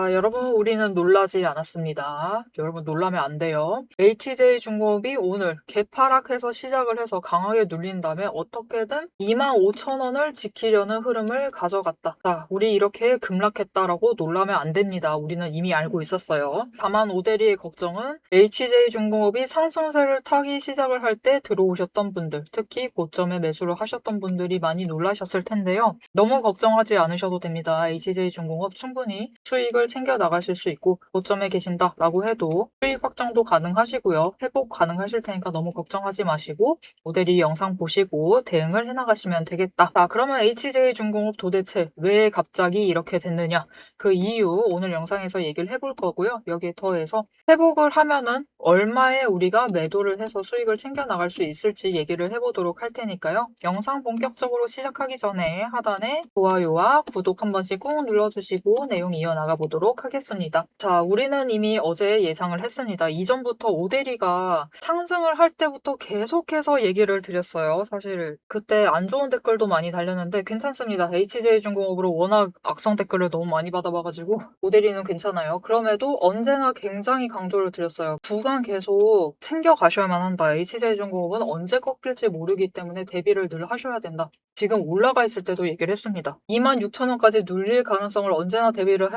자, 여러분, 우리는 놀라지 않았습니다. 여러분, 놀라면 안 돼요. HJ중공업이 오늘 개파락해서 시작을 해서 강하게 눌린 다음에 어떻게든 25,000원을 지키려는 흐름을 가져갔다. 자, 우리 이렇게 급락했다라고 놀라면 안 됩니다. 우리는 이미 알고 있었어요. 다만 오대리의 걱정은 HJ중공업이 상승세를 타기 시작을 할 때 들어오셨던 분들, 특히 고점에 매수를 하셨던 분들이 많이 놀라셨을 텐데요. 너무 걱정하지 않으셔도 됩니다. HJ중공업 충분히 수익을 챙겨 나가실 수 있고 고점에 계신다라고 해도 수익 확정도 가능하시고요. 회복 가능하실 테니까 너무 걱정하지 마시고 모델이 영상 보시고 대응을 해나가시면 되겠다. 자, 그러면 HJ중공업 도대체 왜 갑자기 이렇게 됐느냐? 그 이유 오늘 영상에서 얘기를 해볼 거고요. 여기에 더해서 회복을 하면은 얼마에 우리가 매도를 해서 수익을 챙겨 나갈 수 있을지 얘기를 해보도록 할 테니까요. 영상 본격적으로 시작하기 전에 하단에 좋아요와 구독 한 번씩 꾹 눌러주시고 내용 이어나가 보도록 하겠습니다. 자, 우리는 이미 어제 예상을 했습니다. 이전부터 오대리가 상승을 할 때부터 계속해서 얘기를 드렸어요. 사실 그때 안 좋은 댓글도 많이 달렸는데 괜찮습니다. HJ중공업으로 워낙 악성 댓글을 너무 많이 받아봐가지고 오대리는 괜찮아요. 그럼에도 언제나 굉장히 강조를 드렸어요. 구간 계속 챙겨 가셔야만 한다. HJ중공업은 언제 꺾일지 모르기 때문에 대비를 늘 하셔야 된다. 지금 올라가 있을 때도 얘기를 했습니다. 26,000원까지 눌릴 가능성을 언제나 대비를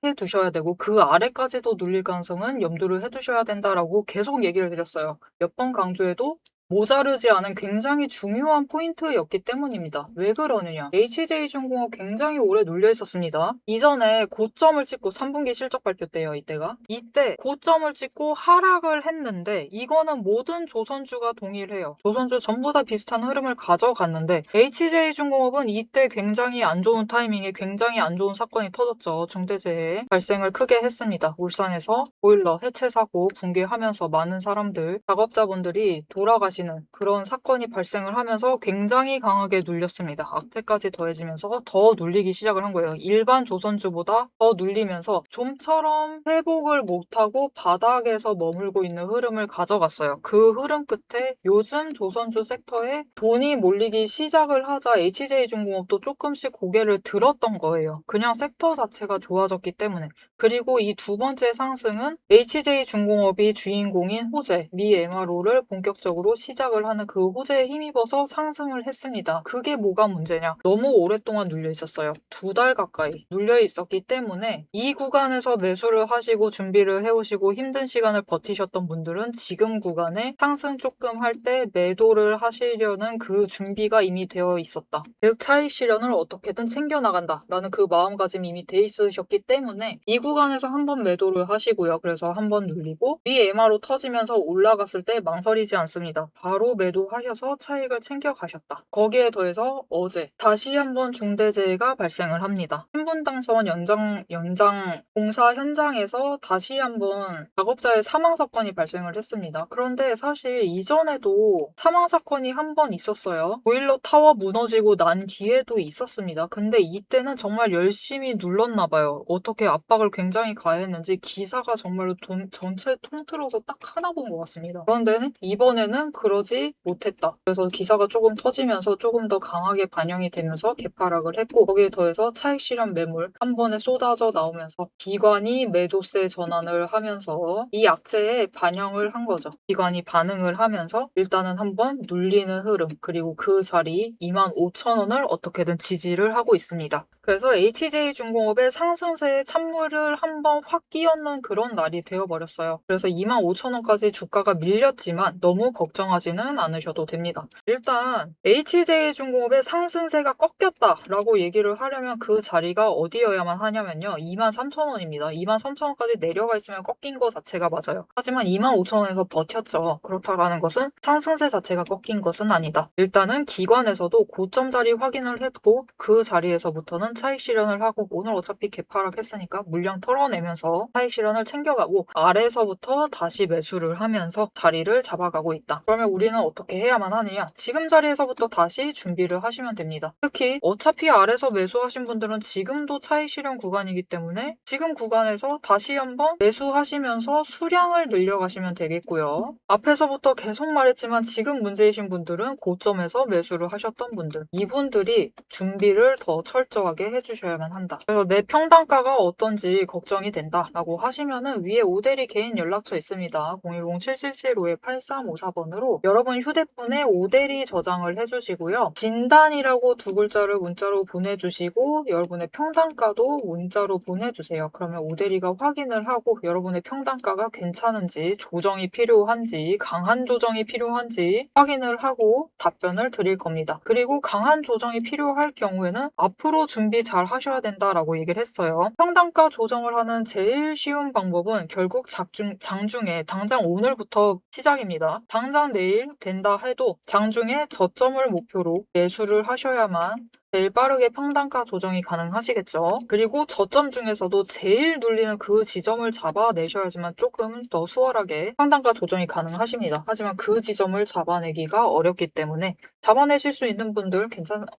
해두셔야 되고 그 아래까지도 눌릴 가능성은 염두를 해두셔야 된다라고 계속 얘기를 드렸어요. 몇 번 강조해도 모자르지 않은 굉장히 중요한 포인트였기 때문입니다. 왜 그러느냐? HJ중공업 굉장히 오래 눌려 있었습니다. 이전에 고점을 찍고 3분기 실적 발표 때요, 이때가. 이때 고점을 찍고 하락을 했는데 이거는 모든 조선주가 동일해요. 조선주 전부 다 비슷한 흐름을 가져갔는데 HJ중공업은 이때 굉장히 안 좋은 타이밍에 굉장히 안 좋은 사건이 터졌죠. 중대재해 발생을 크게 했습니다. 울산에서 보일러 해체 사고 붕괴하면서 많은 사람들, 작업자분들이 돌아가시는 그런 사건이 발생을 하면서 굉장히 강하게 눌렸습니다. 악재까지 더해지면서 더 눌리기 시작을 한 거예요. 일반 조선주보다 더 눌리면서 좀처럼 회복을 못하고 바닥에서 머물고 있는 흐름을 가져갔어요. 그 흐름 끝에 요즘 조선주 섹터에 돈이 몰리기 시작을 하자 HJ중공업도 조금씩 고개를 들었던 거예요. 그냥 섹터 자체가 좋아졌기 때문에. 그리고 이 두 번째 상승은 HJ중공업이 주인공인 호재, 미 MRO를 본격적으로 시작을 하는 그 호재에 힘입어서 상승을 했습니다. 그게 뭐가 문제냐? 너무 오랫동안 눌려 있었어요. 2달 가까이 눌려 있었기 때문에 이 구간에서 매수를 하시고 준비를 해오시고 힘든 시간을 버티셨던 분들은 지금 구간에 상승 조금 할 때 매도를 하시려는 그 준비가 이미 되어 있었다. 즉 차익 실현을 어떻게든 챙겨나간다 라는 그 마음가짐이 이미 돼 있으셨기 때문에 이 구간에서 한번 매도를 하시고요. 그래서 한번 눌리고 위 MRO 터지면서 올라갔을 때 망설이지 않습니다. 바로 매도하셔서 차익을 챙겨 가셨다. 거기에 더해서 어제 다시 한번 중대재해가 발생을 합니다. 신분당선 연장 공사 현장에서 다시 한번 작업자의 사망 사건이 발생을 했습니다. 그런데 사실 이전에도 사망 사건이 한 번 있었어요. 보일러 타워 무너지고 난 뒤에도 있었습니다. 근데 이때는 정말 열심히 눌렀나 봐요. 어떻게 압박을 굉장히 가했는지 기사가 정말로 전체 통틀어서 딱 하나 본 것 같습니다. 그런데 이번에는 그러지 못했다. 그래서 기사가 조금 터지면서 조금 더 강하게 반영이 되면서 개파락을 했고 거기에 더해서 차익 실현 매물 한 번에 쏟아져 나오면서 기관이 매도세 전환을 하면서 이 악재에 반영을 한 거죠. 기관이 반응을 하면서 일단은 한번 눌리는 흐름 그리고 그 자리 25,000원을 어떻게든 지지를 하고 있습니다. 그래서 HJ중공업의 상승세에 찬물을 한번 확 끼얹는 그런 날이 되어버렸어요. 그래서 25,000원까지 주가가 밀렸지만 너무 걱정하지는 않으셔도 됩니다. 일단 HJ중공업의 상승세가 꺾였다라고 얘기를 하려면 그 자리가 어디여야만 하냐면요. 23,000원입니다. 23,000원까지 내려가 있으면 꺾인 거 자체가 맞아요. 하지만 25,000원에서 버텼죠. 그렇다라는 것은 상승세 자체가 꺾인 것은 아니다. 일단은 기관에서도 고점 자리 확인을 했고 그 자리에서부터는 차익 실현을 하고 오늘 어차피 개파락 했으니까 물량 털어내면서 차익 실현을 챙겨가고 아래서부터 다시 매수를 하면서 자리를 잡아가고 있다. 그러면 우리는 어떻게 해야만 하느냐? 지금 자리에서부터 다시 준비를 하시면 됩니다. 특히 어차피 아래서 매수하신 분들은 지금도 차익 실현 구간이기 때문에 지금 구간에서 다시 한번 매수하시면서 수량을 늘려가시면 되겠고요. 앞에서부터 계속 말했지만 지금 문제이신 분들은 고점에서 매수를 하셨던 분들 이분들이 준비를 더 철저하게 알게 해주셔야만 한다. 그래서 내 평단가가 어떤지 걱정이 된다 라고 하시면은 위에 오대리 개인 연락처 있습니다. 010-7775-8354번으로 여러분 휴대폰에 오대리 저장을 해주시고요. 진단이라고 두 글자를 문자로 보내주시고 여러분의 평단가도 문자로 보내주세요. 그러면 오대리가 확인을 하고 여러분의 평단가가 괜찮은지, 조정이 필요한지, 강한 조정이 필요한지 확인을 하고 답변을 드릴 겁니다. 그리고 강한 조정이 필요할 경우에는 앞으로 준비 잘 하셔야 된다라고 얘기를 했어요. 평단가 조정을 하는 제일 쉬운 방법은 결국 장중에 당장 오늘부터 시작입니다. 당장 내일 된다 해도 장중에 저점을 목표로 매수를 하셔야만 제일 빠르게 평단가 조정이 가능하시겠죠. 그리고 저점 중에서도 제일 눌리는 그 지점을 잡아내셔야지만 조금 더 수월하게 평단가 조정이 가능하십니다. 하지만 그 지점을 잡아내기가 어렵기 때문에 잡아내실 수 있는 분들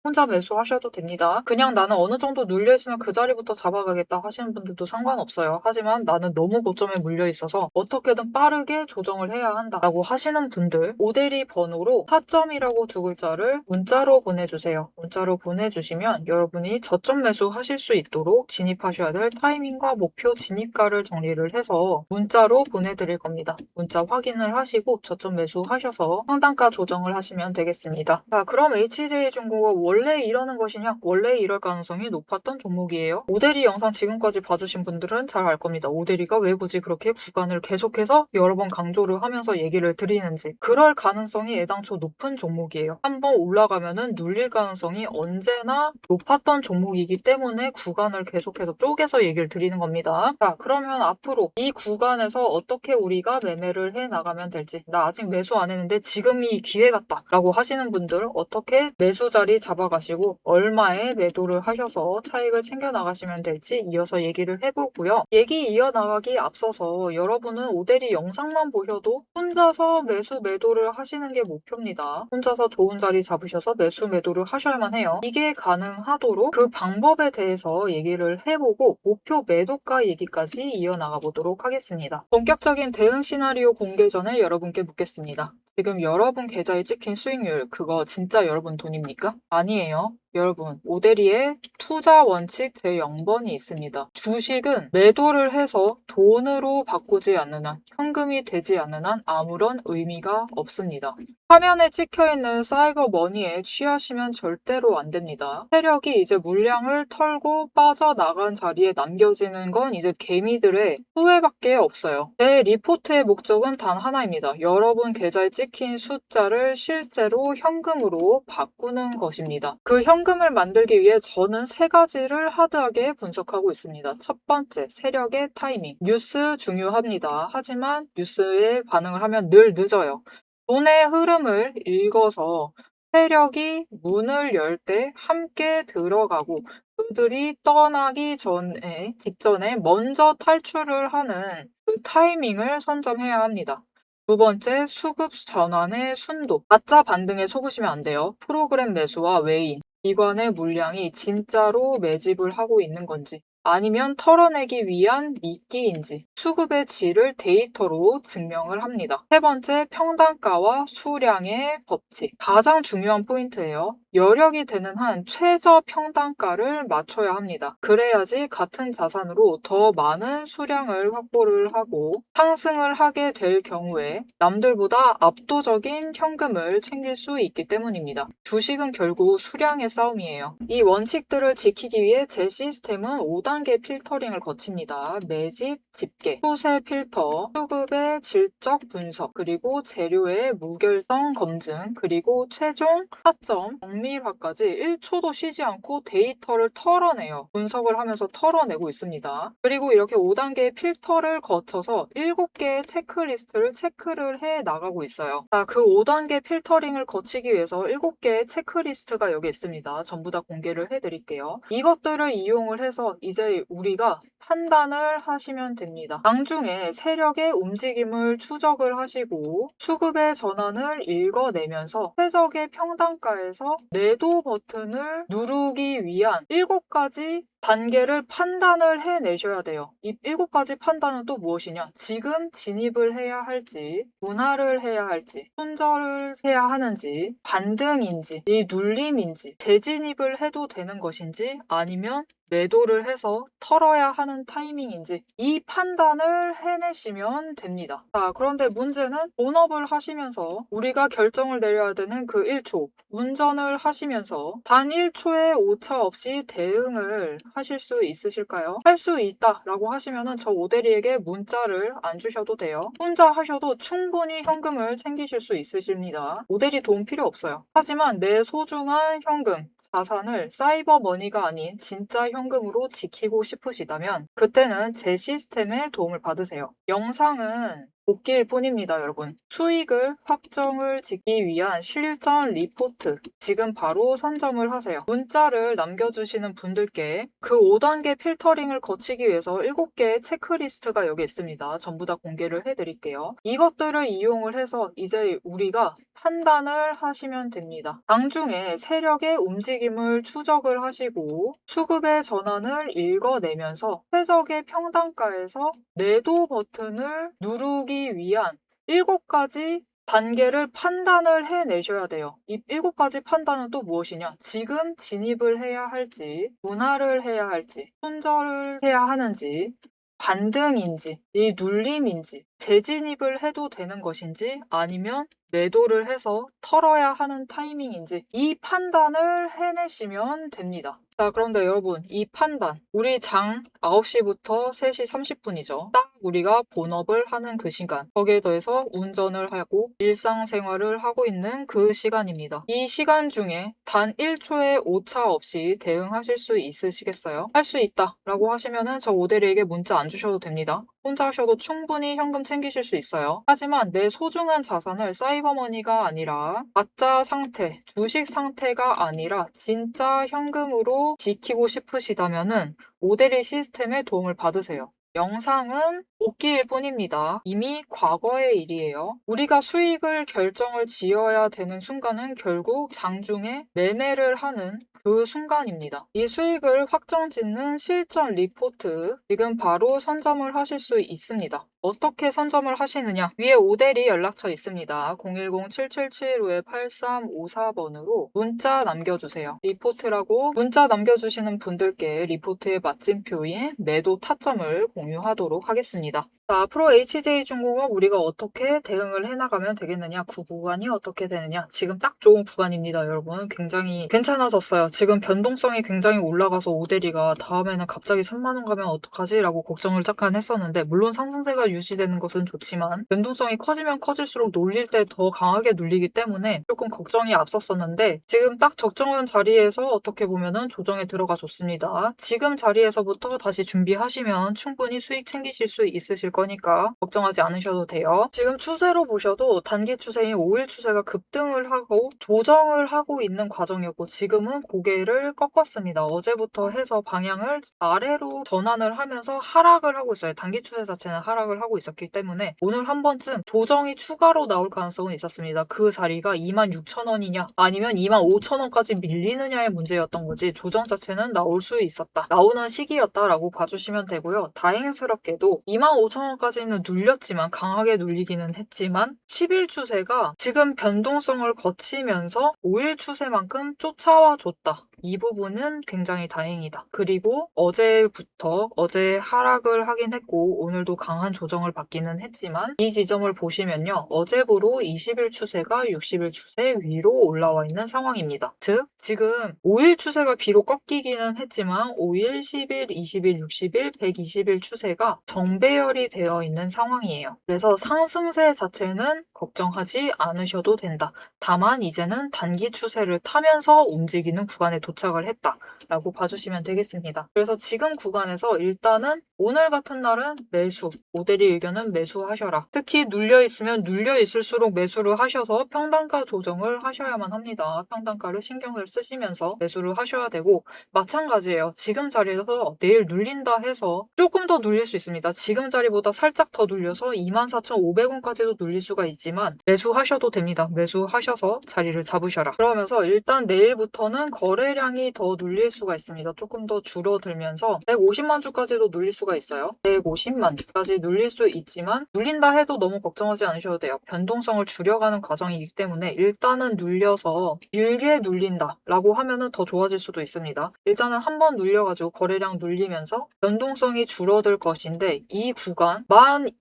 혼자 매수하셔도 됩니다. 그냥 나는 어느 정도 눌려있으면 그 자리부터 잡아가겠다 하시는 분들도 상관없어요. 하지만 나는 너무 고점에 물려있어서 어떻게든 빠르게 조정을 해야 한다라고 하시는 분들 오대리 번호로 4점이라고 두 글자를 문자로 보내주세요. 문자로 보내주시면 여러분이 저점 매수하실 수 있도록 진입하셔야 될 타이밍과 목표 진입가를 정리를 해서 문자로 보내드릴 겁니다. 문자 확인을 하시고 저점 매수하셔서 평단가 조정을 하시면 되겠습니다. 자, 그럼 HJ중공업 원래 이러는 것이냐? 원래 이럴 가능성이 높았던 종목이에요. 오대리 영상 지금까지 봐주신 분들은 잘 알 겁니다. 오대리가 왜 굳이 그렇게 구간을 계속해서 여러 번 강조를 하면서 얘기를 드리는지. 그럴 가능성이 애당초 높은 종목이에요. 한번 올라가면은 눌릴 가능성이 언제나 높았던 종목이기 때문에 구간을 계속해서 쪼개서 얘기를 드리는 겁니다. 자, 그러면 앞으로 이 구간에서 어떻게 우리가 매매를 해 나가면 될지. 나 아직 매수 안 했는데 지금이 기회 같다 라고 하시는 분들 어떻게 매수 자리 잡아가시고 얼마에 매도를 하셔서 차익을 챙겨 나가시면 될지 이어서 얘기를 해보고요. 얘기 이어나가기 앞서서 여러분은 오대리 영상만 보셔도 혼자서 매수 매도를 하시는 게 목표입니다. 혼자서 좋은 자리 잡으셔서 매수 매도를 하셔야만 해요. 이게 가능하도록 그 방법에 대해서 얘기를 해보고 목표 매도가 얘기까지 이어나가 보도록 하겠습니다. 본격적인 대응 시나리오 공개 전에 여러분께 묻겠습니다. 지금 여러분 계좌에 찍힌 수익률 그거 진짜 여러분 돈입니까? 아니에요. 여러분, 오대리의 투자 원칙 제0번이 있습니다. 주식은 매도를 해서 돈으로 바꾸지 않는 한, 현금이 되지 않는 한 아무런 의미가 없습니다. 화면에 찍혀있는 사이버 머니에 취하시면 절대로 안 됩니다. 세력이 이제 물량을 털고 빠져나간 자리에 남겨지는 건 이제 개미들의 후회밖에 없어요. 제 리포트의 목적은 단 하나입니다. 여러분 계좌에 찍힌 숫자를 실제로 현금으로 바꾸는 것입니다. 그 현금을 만들기 위해 저는 세 가지를 하드하게 분석하고 있습니다. 첫 번째, 세력의 타이밍. 뉴스 중요합니다. 하지만 뉴스에 반응을 하면 늘 늦어요. 돈의 흐름을 읽어서 세력이 문을 열 때 함께 들어가고 그들이 떠나기 직전에 먼저 탈출을 하는 그 타이밍을 선점해야 합니다. 두 번째, 수급 전환의 순도. 가짜 반등에 속으시면 안 돼요. 프로그램 매수와 외인, 기관의 물량이 진짜로 매집을 하고 있는 건지 아니면 털어내기 위한 미끼인지 수급의 질을 데이터로 증명을 합니다. 세 번째, 평단가와 수량의 법칙. 가장 중요한 포인트예요. 여력이 되는 한 최저 평단가를 맞춰야 합니다. 그래야지 같은 자산으로 더 많은 수량을 확보를 하고 상승을 하게 될 경우에 남들보다 압도적인 현금을 챙길 수 있기 때문입니다. 주식은 결국 수량의 싸움이에요. 이 원칙들을 지키기 위해 제 시스템은 5단계 필터링을 거칩니다. 매집, 집계, 수세 필터, 수급의 질적 분석, 그리고 재료의 무결성 검증, 그리고 최종 타점, 정밀화까지 1초도 쉬지 않고 데이터를 털어내요. 분석을 하면서 털어내고 있습니다. 그리고 이렇게 5단계의 필터를 거쳐서 7개의 체크리스트를 체크를 해 나가고 있어요. 자, 그 5단계 필터링을 거치기 위해서 7개의 체크리스트가 여기 있습니다. 전부 다 공개를 해드릴게요. 이것들을 이용을 해서 이제 우리가 판단을 하시면 됩니다. 장중에 세력의 움직임을 추적을 하시고 수급의 전환을 읽어내면서 최적의 평단가에서 매도 버튼을 누르기 위한 7가지 단계를 판단을 해내셔야 돼요. 이 7가지 판단은 또 무엇이냐? 지금 진입을 해야 할지, 분할을 해야 할지, 손절을 해야 하는지, 반등인지, 이 눌림인지, 재진입을 해도 되는 것인지, 아니면 매도를 해서 털어야 하는 타이밍인지 이 판단을 해내시면 됩니다. 자, 그런데 문제는 본업을 하시면서 우리가 결정을 내려야 되는 그 1초, 운전을 하시면서 단 1초의 오차 없이 대응을 하실 수 있으실까요? 할 수 있다라고 하시면은 저 오대리에게 문자를 안 주셔도 돼요. 혼자 하셔도 충분히 현금을 챙기실 수 있으십니다. 오대리 도움 필요 없어요. 하지만 내 소중한 현금, 자산을 사이버 머니가 아닌 진짜 현금으로 지키고 싶으시다면 그때는 제 시스템의 도움을 받으세요. 영상은 복기일 뿐입니다, 여러분. 수익을 확정을 짓기 위한 실전 리포트 지금 바로 선점을 하세요. 문자를 남겨주시는 분들께 그 5단계 필터링을 거치기 위해서 7개의 체크리스트가 여기 있습니다. 전부 다 공개를 해드릴게요. 이것들을 이용을 해서 이제 우리가 판단을 하시면 됩니다. 장중에 세력의 움직임을 추적을 하시고 수급의 전환을 읽어내면서 최적의 평단가에서 매도 버튼을 누르기 위한 7가지 단계를 판단을 해내셔야 돼요. 이 7가지 판단은 또 무엇이냐? 지금 진입을 해야 할지, 분할을 해야 할지, 손절을 해야 하는지, 반등인지, 이 눌림인지, 재진입을 해도 되는 것인지, 아니면 매도를 해서 털어야 하는 타이밍인지 이 판단을 해내시면 됩니다. 자, 그런데 여러분, 이 판단, 우리 장 9시부터 3시 30분이죠. 딱 우리가 본업을 하는 그 시간, 거기에 더해서 운전을 하고 일상생활을 하고 있는 그 시간입니다. 이 시간 중에 단 1초의 오차 없이 대응하실 수 있으시겠어요? 할 수 있다 라고 하시면은 저 오대리에게 문자 안 주셔도 됩니다. 혼자 하셔도 충분히 현금 챙기실 수 있어요. 하지만 내 소중한 자산을 사이버머니가 아니라 가짜 상태, 주식 상태가 아니라 진짜 현금으로 지키고 싶으시다면은 오대리 시스템의 도움을 받으세요. 영상은 복기일 뿐입니다. 이미 과거의 일이에요. 우리가 수익을 결정을 지어야 되는 순간은 결국 장중에 매매를 하는 그 순간입니다. 이 수익을 확정짓는 실전 리포트 지금 바로 선점을 하실 수 있습니다. 어떻게 선점을 하시느냐? 위에 오대리 연락처 있습니다. 010-7755-8354번으로 문자 남겨주세요. 리포트라고 문자 남겨주시는 분들께 리포트의 마침표인 매도 타점을 공유하도록 하겠습니다. 자, 앞으로 HJ중공업 우리가 어떻게 대응을 해나가면 되겠느냐? 그 구간이 어떻게 되느냐? 지금 딱 좋은 구간입니다, 여러분. 굉장히 괜찮아졌어요. 지금 변동성이 굉장히 올라가서 오대리가 다음에는 갑자기 3만원 가면 어떡하지? 라고 걱정을 잠깐 했었는데 물론 상승세가 유지되는 것은 좋지만 변동성이 커지면 커질수록 놀릴 때 더 강하게 눌리기 때문에 조금 걱정이 앞섰었는데 지금 딱 적정한 자리에서 어떻게 보면은 조정에 들어가 줬습니다. 지금 자리에서부터 다시 준비하시면 충분히 수익 챙기실 수 있으실 거니까 걱정하지 않으셔도 돼요. 지금 추세로 보셔도 단기 추세인 5일 추세가 급등을 하고 조정을 하고 있는 과정이었고 지금은 고개를 꺾었습니다. 어제부터 해서 방향을 아래로 전환을 하면서 하락을 하고 있어요. 단기 추세 자체는 하락을 하고 있었기 때문에 오늘 한 번쯤 조정이 추가로 나올 가능성은 있었습니다. 그 자리가 26,000원이냐 아니면 25,000원까지 밀리느냐의 문제였던 거지 조정 자체는 나올 수 있었다. 나오는 시기였다라고 봐주시면 되고요. 다행스럽게도 25,000원까지는 눌렸지만 강하게 눌리기는 했지만 10일 추세가 지금 변동성을 거치면서 5일 추세만큼 쫓아와 줬다. 이 부분은 굉장히 다행이다. 그리고 어제부터 어제 하락을 하긴 했고 오늘도 강한 조정을 받기는 했지만 이 지점을 보시면요. 어제부로 20일 추세가 60일 추세 위로 올라와 있는 상황입니다. 즉 지금 5일 추세가 비록 꺾이기는 했지만 5일, 10일, 20일, 60일, 120일 추세가 정배열이 되어 있는 상황이에요. 그래서 상승세 자체는 걱정하지 않으셔도 된다. 다만 이제는 단기 추세를 타면서 움직이는 구간에 도착을 했다라고 봐주시면 되겠습니다. 그래서 지금 구간에서 일단은 오늘 같은 날은 매수, 오대리 의견은 매수하셔라. 특히 눌려있으면 눌려있을수록 매수를 하셔서 평단가 조정을 하셔야만 합니다. 평단가를 신경을 쓰시면서 매수를 하셔야 되고 마찬가지예요. 지금 자리에서 내일 눌린다 해서 조금 더 눌릴 수 있습니다. 지금 자리보다 그거보다 살짝 더 눌려서 24,500원까지도 눌릴 수가 있지만 매수하셔도 됩니다. 매수하셔서 자리를 잡으셔라. 그러면서 일단 내일부터는 거래량이 더 눌릴 수가 있습니다. 조금 더 줄어들면서 150만 주까지도 눌릴 수가 있어요. 150만 주까지 눌릴 수 있지만 눌린다 해도 너무 걱정하지 않으셔도 돼요. 변동성을 줄여가는 과정이기 때문에 일단은 눌려서 길게 눌린다라고 하면은 더 좋아질 수도 있습니다. 일단은 한번 눌려가지고 거래량 눌리면서 변동성이 줄어들 것인데 이 구간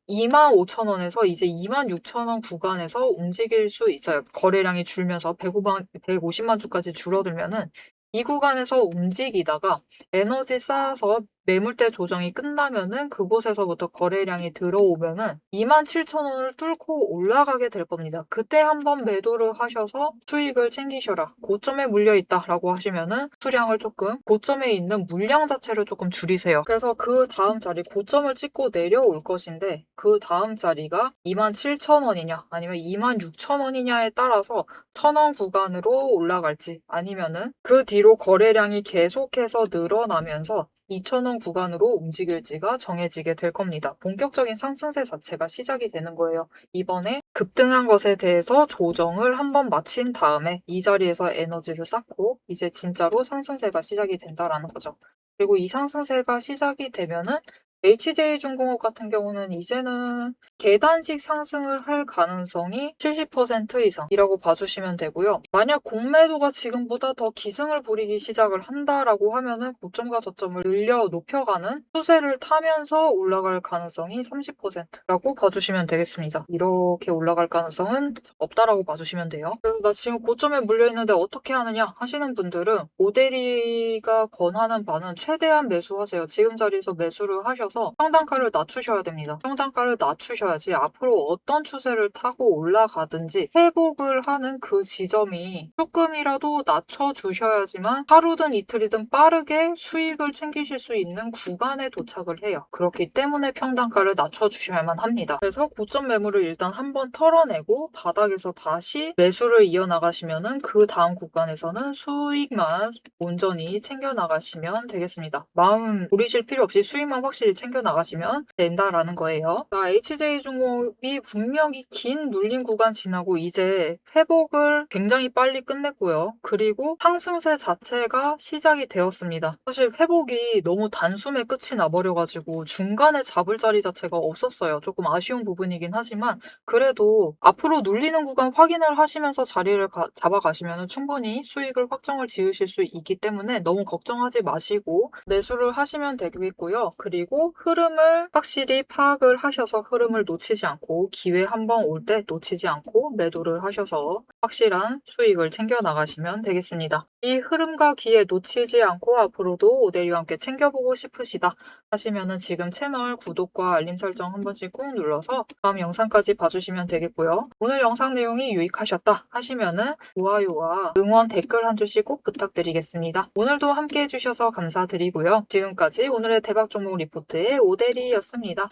25,000원에서 이제 26,000원 구간에서 움직일 수 있어요. 거래량이 줄면서 150만 주까지 줄어들면은 이 구간에서 움직이다가 에너지 쌓아서 매물대 조정이 끝나면은 그곳에서부터 거래량이 들어오면은 27,000원을 뚫고 올라가게 될 겁니다. 그때 한번 매도를 하셔서 수익을 챙기셔라. 고점에 물려 있다라고 하시면은 수량을 조금 고점에 있는 물량 자체를 조금 줄이세요. 그래서 그 다음 자리 고점을 찍고 내려올 것인데 그 다음 자리가 27,000원이냐 아니면 26,000원이냐에 따라서 1,000원 구간으로 올라갈지 아니면은 그 뒤로 거래량이 계속해서 늘어나면서 2,000원 구간으로 움직일지가 정해지게 될 겁니다. 본격적인 상승세 자체가 시작이 되는 거예요. 이번에 급등한 것에 대해서 조정을 한번 마친 다음에 이 자리에서 에너지를 쌓고 이제 진짜로 상승세가 시작이 된다라는 거죠. 그리고 이 상승세가 시작이 되면은 HJ중공업 같은 경우는 이제는 계단식 상승을 할 가능성이 70% 이상이라고 봐주시면 되고요. 만약 공매도가 지금보다 더 기승을 부리기 시작을 한다라고 하면은 고점과 저점을 높여가는 추세를 타면서 올라갈 가능성이 30%라고 봐주시면 되겠습니다. 이렇게 올라갈 가능성은 없다라고 봐주시면 돼요. 그래서 나 지금 고점에 물려있는데 어떻게 하느냐 하시는 분들은 오대리가 권하는 바는 최대한 매수하세요. 지금 자리에서 매수를 하셔서 평단가를 낮추셔야 됩니다. 평단가를 낮추셔야지 앞으로 어떤 추세를 타고 올라가든지 회복을 하는 그 지점이 조금이라도 낮춰주셔야지만 하루든 이틀이든 빠르게 수익을 챙기실 수 있는 구간에 도착을 해요. 그렇기 때문에 평단가를 낮춰주셔야만 합니다. 그래서 고점 매물을 일단 한번 털어내고 바닥에서 다시 매수를 이어나가시면은 그 다음 구간에서는 수익만 온전히 챙겨나가시면 되겠습니다. 마음 졸이실 필요 없이 수익만 확실히 챙겨나가시면 된다라는 거예요. HJ중공업이 분명히 긴 눌림 구간 지나고 이제 회복을 굉장히 빨리 끝냈고요. 그리고 상승세 자체가 시작이 되었습니다. 사실 회복이 너무 단숨에 끝이 나버려가지고 중간에 잡을 자리 자체가 없었어요. 조금 아쉬운 부분이긴 하지만 그래도 앞으로 눌리는 구간 확인을 하시면서 자리를 잡아가시면 충분히 수익을 확정을 지으실 수 있기 때문에 너무 걱정하지 마시고 매수를 하시면 되겠고요. 그리고 흐름을 확실히 파악을 하셔서 흐름을 놓치지 않고 기회 한번 올 때 놓치지 않고 매도를 하셔서 확실한 수익을 챙겨 나가시면 되겠습니다. 이 흐름과 기회 놓치지 않고 앞으로도 오대리와 함께 챙겨보고 싶으시다 하시면은 지금 채널 구독과 알림 설정 한 번씩 꾹 눌러서 다음 영상까지 봐주시면 되겠고요. 오늘 영상 내용이 유익하셨다 하시면은 좋아요와 응원 댓글 한 줄씩 꼭 부탁드리겠습니다. 오늘도 함께 해주셔서 감사드리고요. 지금까지 오늘의 대박 종목 리포트의 오대리였습니다.